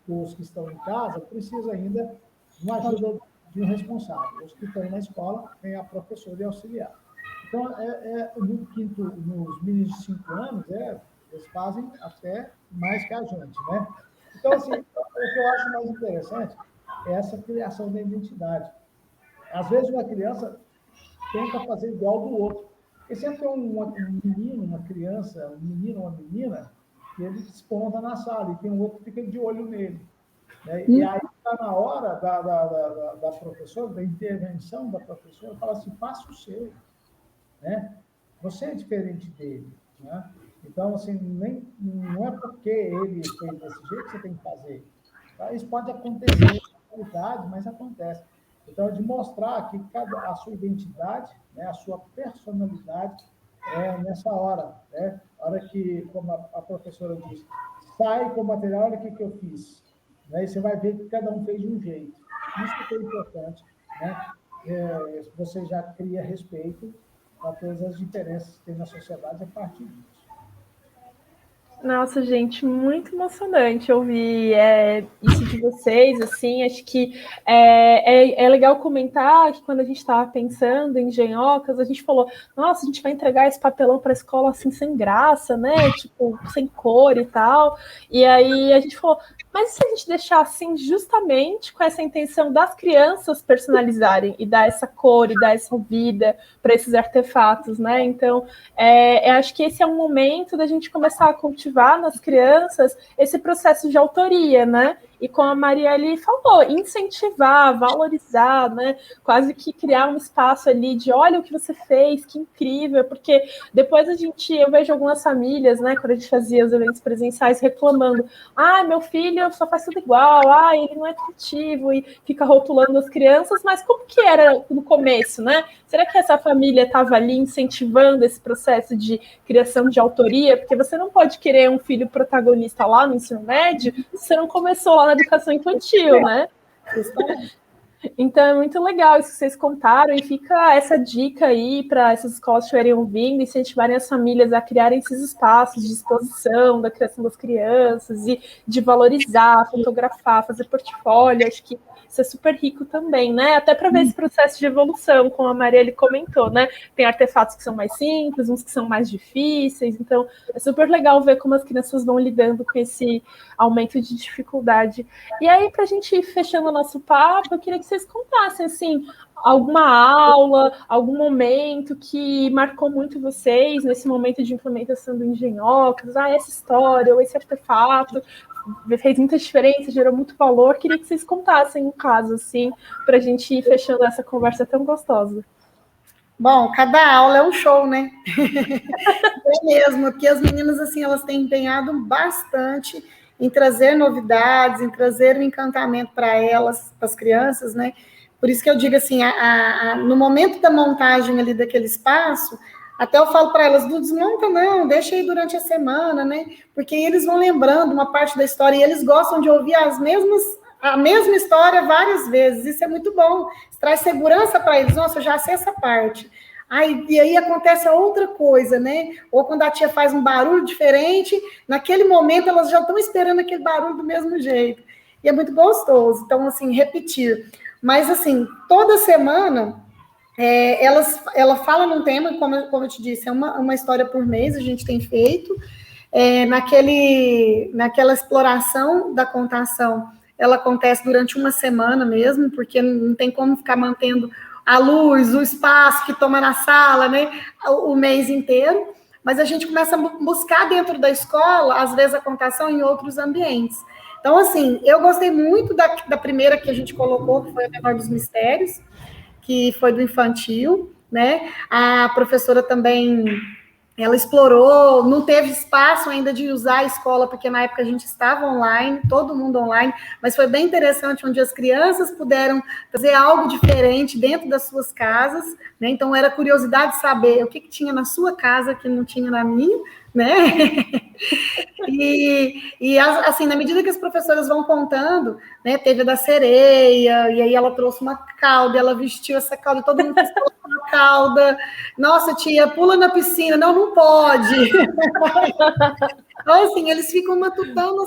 S4: Os que estão em casa precisam ainda de uma ajuda de um responsável. Os que estão na escola têm a professora e auxiliar. Então, nos meninos de 5 anos, eles fazem até mais que a gente, né? Então, assim, o que eu acho mais interessante é essa criação da identidade. Às vezes, uma criança tenta fazer igual do outro. Porque sempre tem um menino, uma criança, um menino, uma menina, que ele desponta na sala, e tem um outro que fica de olho nele. Né? E aí está na hora da professora, da intervenção da professora, fala assim, faça o seu. Né? Você é diferente dele. Né? Então, assim, não é porque ele fez desse jeito que você tem que fazer. Tá? Isso pode acontecer com qualidade, mas acontece. Então, de mostrar que a sua identidade, né, a sua personalidade é nessa hora. Né? A hora que, como a professora disse, sai com o material, olha o que eu fiz. Né? E você vai ver que cada um fez de um jeito. Isso que é importante. Né? Você já cria respeito a todas as diferenças que tem na sociedade a partir disso.
S2: Nossa, gente, muito emocionante ouvir isso de vocês, assim, acho que é legal comentar que quando a gente estava pensando em engenhocas, a gente falou, nossa, a gente vai entregar esse papelão para a escola assim, sem graça, né, tipo, sem cor e tal, e aí a gente falou, mas e se a gente deixar assim, justamente com essa intenção das crianças personalizarem e dar essa cor e dar essa vida para esses artefatos, né, então, acho que esse é um momento da gente começar a cultivar nas crianças esse processo de autoria, né? E como a Marielle falou, incentivar, valorizar, né? Quase que criar um espaço ali de olha o que você fez, que incrível, porque depois eu vejo algumas famílias, né, quando a gente fazia os eventos presenciais, reclamando, meu filho só faz tudo igual, ele não é criativo, e fica rotulando as crianças, mas como que era no começo, né? Será que essa família estava ali incentivando esse processo de criação de autoria? Porque você não pode querer um filho protagonista lá no ensino médio se você não começou lá na educação infantil, né? Então é muito legal isso que vocês contaram e fica essa dica aí para essas escolas estiverem ouvindo, incentivarem as famílias a criarem esses espaços de exposição da criação das crianças e de valorizar, fotografar, fazer portfólio. Acho que isso é super rico também, né? Até para ver esse processo de evolução, como a Marielle comentou, né? Tem artefatos que são mais simples, uns que são mais difíceis, então é super legal ver como as crianças vão lidando com esse aumento de dificuldade. E aí, para a gente ir fechando o nosso papo, eu queria que vocês contassem, assim, alguma aula, algum momento que marcou muito vocês nesse momento de implementação do Engenhocas, essa história ou esse artefato fez muita diferença, gerou muito valor. Queria que vocês contassem um caso, assim, para a gente ir fechando essa conversa tão gostosa.
S3: Bom, cada aula é um show, né? É mesmo, porque as meninas, assim, elas têm empenhado bastante em trazer novidades, em trazer um encantamento para elas, para as crianças, né? Por isso que eu digo assim, no momento da montagem ali daquele espaço, Até eu falo para elas, não desmonta não, deixa aí durante a semana, né? Porque eles vão lembrando uma parte da história e eles gostam de ouvir a mesma história várias vezes. Isso é muito bom. Isso traz segurança para eles. Nossa, eu já sei essa parte. E aí acontece a outra coisa, né? Ou quando a tia faz um barulho diferente, naquele momento elas já estão esperando aquele barulho do mesmo jeito. E é muito gostoso. Então, assim, repetir. Mas, assim, toda semana... ela fala num tema, como eu te disse, é uma história por mês, a gente tem feito. Naquela exploração da contação, ela acontece durante uma semana mesmo, porque não tem como ficar mantendo a luz, o espaço que toma na sala, né, o mês inteiro. Mas a gente começa a buscar dentro da escola, às vezes, a contação em outros ambientes. Então, assim, eu gostei muito da primeira que a gente colocou, que foi a Menor dos Mistérios, que foi do infantil, né? A professora também, ela explorou, não teve espaço ainda de usar a escola, porque na época a gente estava online, todo mundo online, mas foi bem interessante, onde as crianças puderam fazer algo diferente dentro das suas casas, né? Então, era curiosidade de saber o que tinha na sua casa que não tinha na minha, né? Assim, na medida que as professoras vão contando, né, teve a da sereia, e aí ela trouxe uma cauda, ela vestiu essa cauda, todo mundo quis colocar uma cauda. Nossa, tia, pula na piscina. Não, não pode. Então, assim, eles ficam matutando,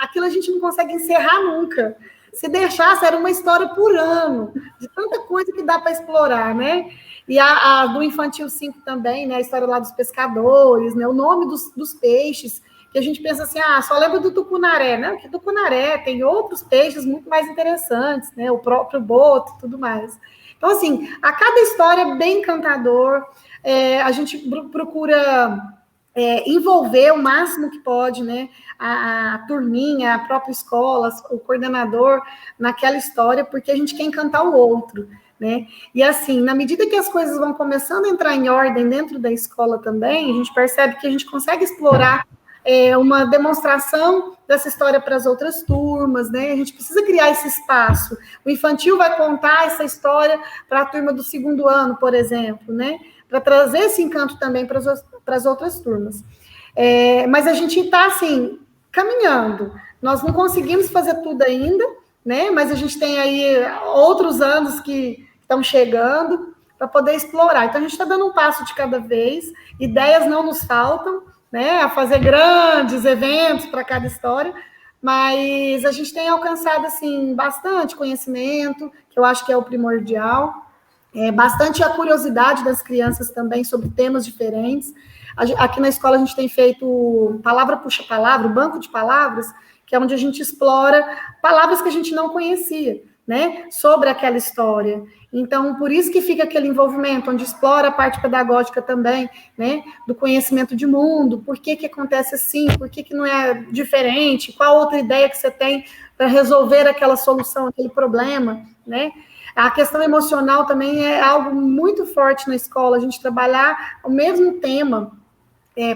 S3: aquilo a gente não consegue encerrar nunca. Se deixasse, era uma história por ano, de tanta coisa que dá para explorar, né? E a do Infantil 5 também, né? A história lá dos pescadores, né? O nome dos peixes, que a gente pensa assim, só lembra do tucunaré. Não, que tucunaré, tem outros peixes muito mais interessantes, né? O próprio boto e tudo mais. Então, assim, a cada história é bem encantador, a gente procura envolver o máximo que pode, né, a turminha, a própria escola, o coordenador naquela história, porque a gente quer encantar o outro, né? E assim, na medida que as coisas vão começando a entrar em ordem dentro da escola também, a gente percebe que a gente consegue explorar uma demonstração dessa história para as outras turmas, né? A gente precisa criar esse espaço. O infantil vai contar essa história para a turma do segundo ano, por exemplo, né? Para trazer esse encanto também para as outras turmas. Mas a gente está, assim, caminhando. Nós não conseguimos fazer tudo ainda, né? Mas a gente tem aí outros anos que estão chegando para poder explorar. Então, a gente está dando um passo de cada vez, ideias não nos faltam, né? A fazer grandes eventos para cada história, mas a gente tem alcançado, assim, bastante conhecimento, que eu acho que é o primordial, bastante a curiosidade das crianças também sobre temas diferentes. Aqui na escola a gente tem feito palavra puxa palavra, o banco de palavras, que é onde a gente explora palavras que a gente não conhecia, né, sobre aquela história. Então, por isso que fica aquele envolvimento, onde explora a parte pedagógica também, né, do conhecimento de mundo, por que acontece assim, por que não é diferente, qual outra ideia que você tem para resolver aquela solução, aquele problema, né? A questão emocional também é algo muito forte na escola, a gente trabalhar o mesmo tema,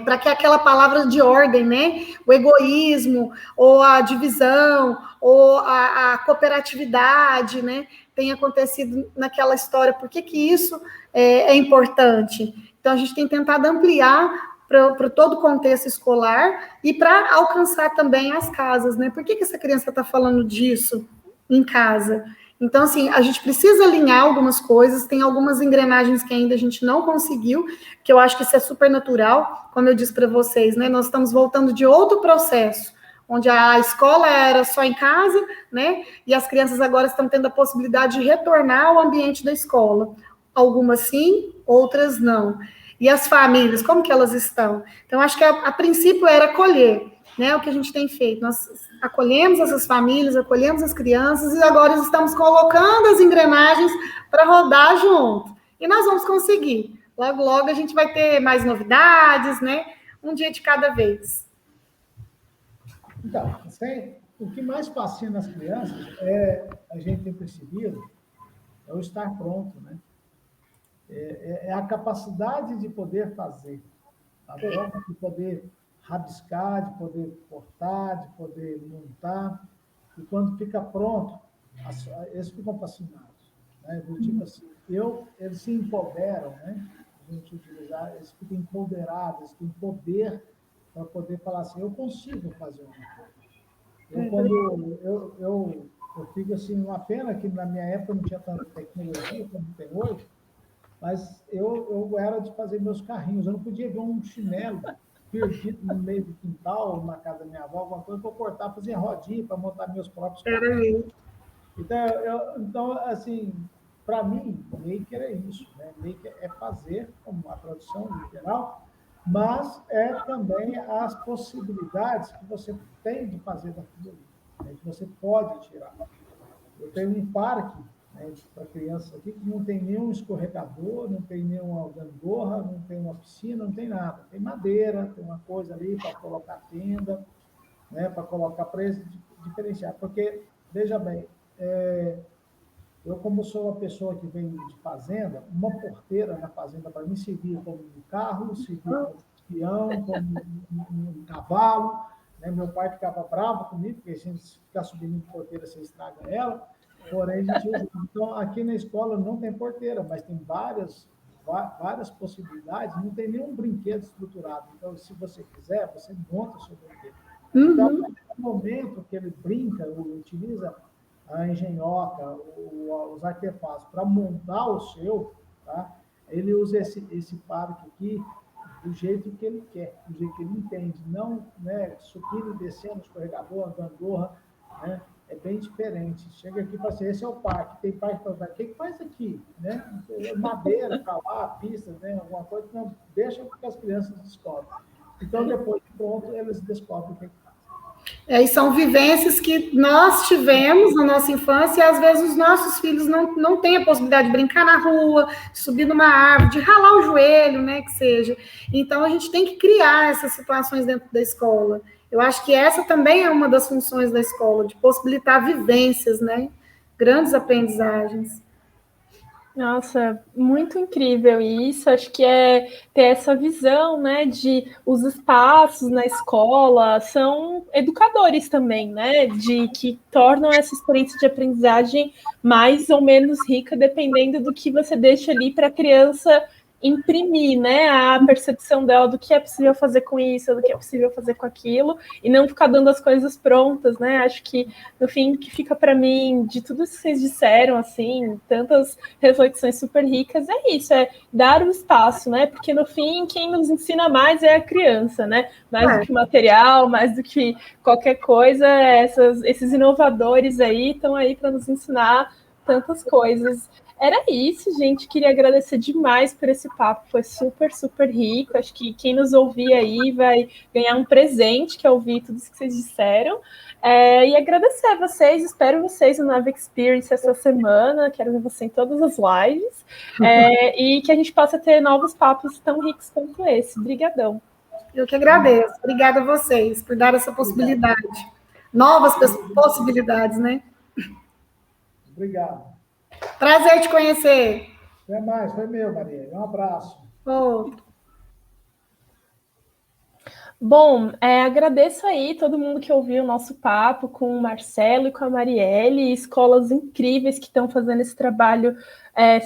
S3: para que aquela palavra de ordem, né, o egoísmo, ou a divisão, ou a cooperatividade, né, tenha acontecido naquela história, por que isso é importante? Então, a gente tem tentado ampliar para todo o contexto escolar e para alcançar também as casas, né, por que essa criança está falando disso em casa? Então, assim, a gente precisa alinhar algumas coisas, tem algumas engrenagens que ainda a gente não conseguiu, que eu acho que isso é super natural, como eu disse para vocês, né? Nós estamos voltando de outro processo, onde a escola era só em casa, né? E as crianças agora estão tendo a possibilidade de retornar ao ambiente da escola. Algumas sim, outras não. E as famílias, como que elas estão? Então, acho que a princípio era acolher, né? O que a gente tem feito. Nós acolhemos essas famílias, acolhemos as crianças, e agora estamos colocando as engrenagens para rodar junto. E nós vamos conseguir. Logo, logo a gente vai ter mais novidades, né? Um dia de cada vez.
S4: Então, o que mais fascina as crianças a gente tem percebido, é o estar pronto, né? É a capacidade de poder fazer, a forma de poder rabiscar, de poder cortar, de poder montar, e quando fica pronto, eles ficam fascinados, né? Do tipo assim, eles se empoderam, né? gente utilizar, eles ficam empoderados, eles têm poder para poder falar assim, eu consigo fazer uma coisa. Eu fico assim, uma pena que na minha época não tinha tanta tecnologia como tem hoje, mas eu era de fazer meus carrinhos, eu não podia ver um chinelo perdido no meio do quintal, na casa da minha avó, alguma coisa para eu cortar, fazer rodinha para montar meus próprios carrinhos. Então, assim, para mim, maker é isso, né? Maker é fazer, como a tradução literal, mas é também as possibilidades que você tem de fazer daquilo, né? Que você pode tirar. Eu tenho um parque, né, para crianças aqui que não tem nenhum escorregador, não tem nenhuma gangorra, não tem uma piscina, não tem nada. Tem madeira, tem uma coisa ali para colocar tenda, né, para colocar para eles diferenciar. Porque, veja bem, eu, como sou uma pessoa que vem de fazenda, uma porteira na fazenda para mim servia como um carro, servia como um espião, como um cavalo. Né? Meu pai ficava bravo comigo, porque a gente ficar subindo de porteira, você estraga ela. Porém, a gente usa. Então, aqui na escola não tem porteira, mas tem várias possibilidades, não tem nenhum brinquedo estruturado. Então, se você quiser, você monta o seu brinquedo. Então, no momento que ele brinca, utiliza a engenhoca, os artefatos para montar o seu, tá? Ele usa esse parque aqui do jeito que ele quer, do jeito que ele entende, não, né, subindo e descendo, escorregador, gangorra, né? É bem diferente. Chega aqui e fala assim, esse é o parque, tem parque para o que faz aqui? Né? Madeira, para lá, pista, né? Alguma coisa, não, deixa que as crianças descobrem. Então, depois de pronto, eles descobrem o que faz.
S3: E são vivências que nós tivemos na nossa infância e às vezes os nossos filhos não têm a possibilidade de brincar na rua, subir numa árvore, de ralar o joelho, né, que seja. Então, a gente tem que criar essas situações dentro da escola. Eu acho que essa também é uma das funções da escola, de possibilitar vivências, né, grandes aprendizagens.
S2: Nossa, muito incrível isso. Acho que é ter essa visão, né, de os espaços na escola são educadores também, né, de que tornam essa experiência de aprendizagem mais ou menos rica, dependendo do que você deixa ali para a criança imprimir, né, a percepção dela do que é possível fazer com isso, do que é possível fazer com aquilo, e não ficar dando as coisas prontas, né? Acho que, no fim, o que fica para mim, de tudo isso que vocês disseram, assim, tantas reflexões super ricas, é isso, é dar o espaço, né? Porque, no fim, quem nos ensina mais é a criança, né? Mais do que material, mais do que qualquer coisa, esses inovadores aí estão aí para nos ensinar tantas coisas. Era isso, gente. Queria agradecer demais por esse papo. Foi super, super rico. Acho que quem nos ouvir aí vai ganhar um presente, que é ouvir tudo isso que vocês disseram. E agradecer a vocês. Espero vocês no Nave Experience essa semana. Quero ver você em todas as lives. E que a gente possa ter novos papos tão ricos quanto esse. Obrigadão.
S3: Eu que agradeço. Obrigada a vocês por dar essa possibilidade. Novas possibilidades, né?
S4: Obrigado.
S3: Prazer te conhecer.
S4: Até mais, foi meu, Maria. Um abraço.
S3: Outro.
S2: Bom, agradeço aí todo mundo que ouviu o nosso papo com o Marcelo e com a Marielle, escolas incríveis que estão fazendo esse trabalho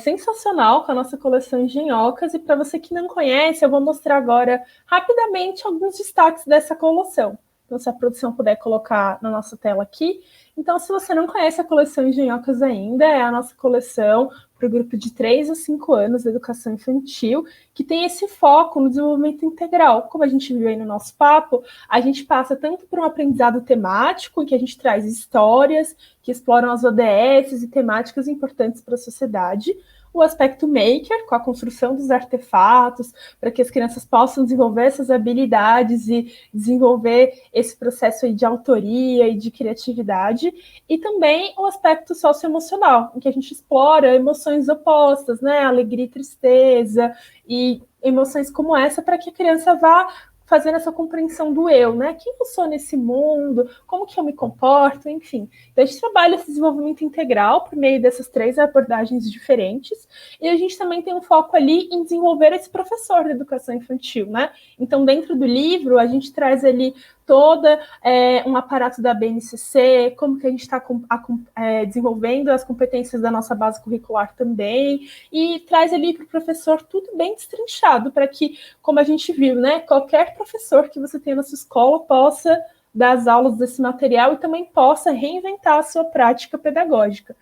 S2: sensacional com a nossa coleção Engenhocas. E para você que não conhece, eu vou mostrar agora rapidamente alguns destaques dessa coleção. Então, se a produção puder colocar na nossa tela aqui. Então, se você não conhece a coleção Engenhocas ainda, é a nossa coleção para o grupo de 3 a 5 anos de educação infantil, que tem esse foco no desenvolvimento integral. Como a gente viu aí no nosso papo, a gente passa tanto por um aprendizado temático, em que a gente traz histórias que exploram as ODS e temáticas importantes para a sociedade, o aspecto maker, com a construção dos artefatos, para que as crianças possam desenvolver essas habilidades e desenvolver esse processo aí de autoria e de criatividade, e também o aspecto socioemocional, em que a gente explora emoções opostas, né, alegria e tristeza, e emoções como essa, para que a criança vá fazendo essa compreensão do eu, né? Quem eu sou nesse mundo, como que eu me comporto, enfim. Então, a gente trabalha esse desenvolvimento integral por meio dessas 3 abordagens diferentes, e a gente também tem um foco ali em desenvolver esse professor de educação infantil, né? Então, dentro do livro, a gente traz ali toda um aparato da BNCC, como que a gente está desenvolvendo as competências da nossa base curricular também, e traz ali para o professor tudo bem destrinchado, para que, como a gente viu, né, qualquer professor que você tenha na sua escola possa dar as aulas desse material e também possa reinventar a sua prática pedagógica.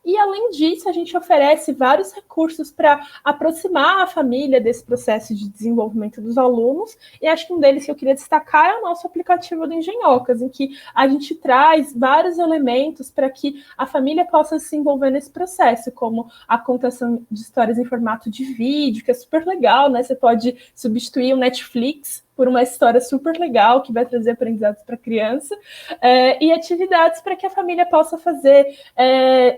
S2: E, além disso, a gente oferece vários recursos para aproximar a família desse processo de desenvolvimento dos alunos, e acho que um deles que eu queria destacar é o nosso aplicativo do Engenhocas, em que a gente traz vários elementos para que a família possa se envolver nesse processo, como a contação de histórias em formato de vídeo, que é super legal, né? Você pode substituir o Netflix por uma história super legal que vai trazer aprendizados para a criança, e atividades para que a família possa fazer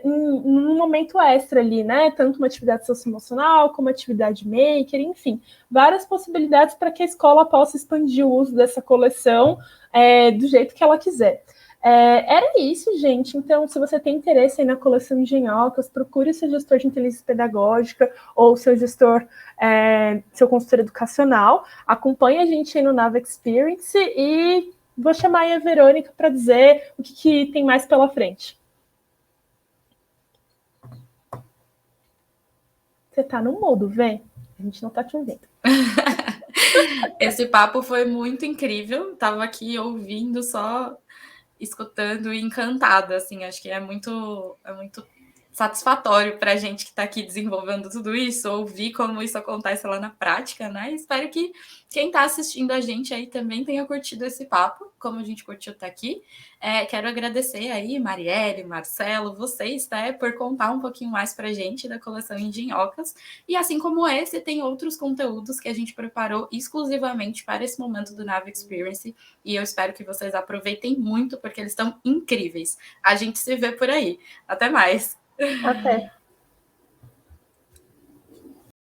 S2: num momento extra ali, né? Tanto uma atividade socioemocional, como atividade maker, enfim, várias possibilidades para que a escola possa expandir o uso dessa coleção do jeito que ela quiser. Era isso, gente. Então, se você tem interesse aí na coleção Engenhocas, procure o seu gestor de inteligência pedagógica ou seu gestor, seu consultor educacional. Acompanhe a gente aí no Nava Experience e vou chamar aí a Verônica para dizer o que tem mais pela frente. Você tá no mudo, vem. A gente não tá te ouvindo.
S1: Esse papo foi muito incrível. Estava aqui ouvindo, só escutando e encantada, assim. Acho que é muito satisfatório para a gente que está aqui desenvolvendo tudo isso, ouvir como isso acontece lá na prática, né? Espero que quem está assistindo a gente aí também tenha curtido esse papo, como a gente curtiu estar aqui. Quero agradecer aí, Marielle, Marcelo, vocês, tá? Por contar um pouquinho mais para a gente da coleção Engenhocas. E assim como esse, tem outros conteúdos que a gente preparou exclusivamente para esse momento do Nava Experience, e eu espero que vocês aproveitem muito, porque eles estão incríveis. A gente se vê por aí. Até mais!
S2: Até!